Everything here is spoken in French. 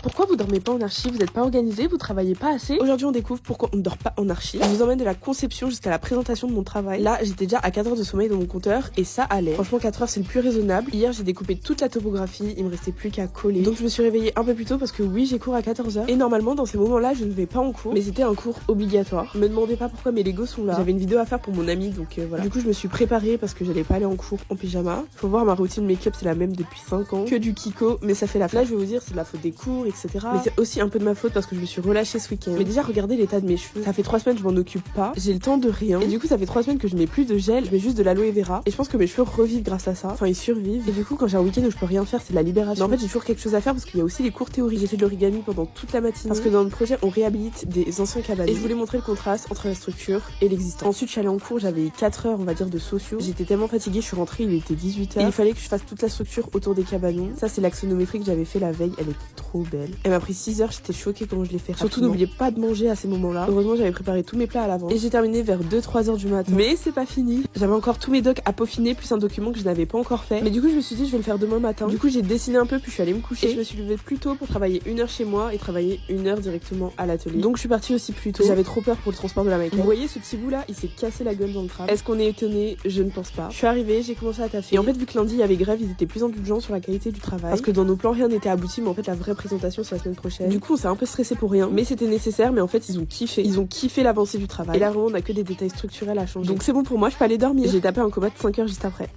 Pourquoi vous dormez pas en archi? Vous êtes pas organisé? Vous travaillez pas assez? Aujourd'hui on découvre pourquoi on ne dort pas en archi. Je vous emmène de la conception jusqu'à la présentation de mon travail. Là j'étais déjà à 4 heures de sommeil dans mon compteur et ça allait. Franchement 4 heures c'est le plus raisonnable. Hier j'ai découpé toute la topographie, il me restait plus qu'à coller. Donc je me suis réveillée un peu plus tôt parce que oui j'ai cours à 14 heures. Et normalement dans ces moments là je ne vais pas en cours. Mais c'était un cours obligatoire. Me demandez pas pourquoi mes Legos sont là. J'avais une vidéo à faire pour mon ami donc voilà. Du coup je me suis préparée parce que j'allais pas aller en cours en pyjama. Faut voir ma routine make-up c'est la même depuis 5 ans. Que du Kiko mais ça fait la flash. Je vais vous dire c'est de la faute des cours etc. Mais c'est aussi un peu de ma faute parce que je me suis relâchée ce week-end. Mais déjà regardez l'état de mes cheveux. Ça fait 3 semaines je m'en occupe pas. J'ai le temps de rien. Et du coup ça fait 3 semaines que je mets plus de gel. Je mets juste de l'aloe vera. Et je pense que mes cheveux revivent grâce à ça. Enfin ils survivent. Et du coup quand j'ai un week-end où je peux rien faire c'est de la libération. Mais en fait j'ai toujours quelque chose à faire parce qu'il y a aussi les cours théoriques. J'ai fait de l'origami pendant toute la matinée. Parce que dans le projet on réhabilite des anciens cabanets. Et je voulais montrer le contraste entre la structure et l'existant. Ensuite je suis allée en cours. J'avais 4 heures on va dire de sociaux. J'étais tellement fatiguée. Je suis rentrée il était 18 h. Et il fallait que je fasse toute la structure autour des cabanons. Ça c'est l'axonométrie que j'avais fait la veille. Elle était trop belle. Elle m'a pris 6 heures. J'étais choquée comment je l'ai fait. Surtout n'oubliez pas de manger à ces moments-là. Heureusement j'avais préparé tous mes plats à l'avance. Et j'ai terminé vers 2-3 heures du matin. Mais c'est pas fini. J'avais encore tous mes docs à peaufiner plus un document que je n'avais pas encore fait. Mais du coup je me suis dit je vais le faire demain matin. Du coup j'ai dessiné un peu puis je suis allée me coucher. Et je me suis levée plus tôt pour travailler 1 heure chez moi et travailler 1 heure directement à l'atelier. Donc je suis partie aussi plus tôt. J'avais trop peur pour le transport de la maquette. Vous voyez ce petit bout là, il s'est cassé la gueule dans le tram. Est-ce qu'on est étonné? Je ne pense pas. Je suis arrivée, j'ai commencé à taffer. Et en fait vu que lundi il y avait grève, ils étaient plus indulgents sur la qualité du travail. Parce que dans nos plans rien n'était abouti, mais en fait la vraie présentation c'est la semaine prochaine. Du coup on s'est un peu stressé pour rien, mais c'était nécessaire. Mais en fait ils ont kiffé l'avancée du travail. Et là vraiment on a que des détails structurels à changer. Donc c'est bon pour moi, je peux aller dormir. J'ai tapé un coma de 5 heures juste après.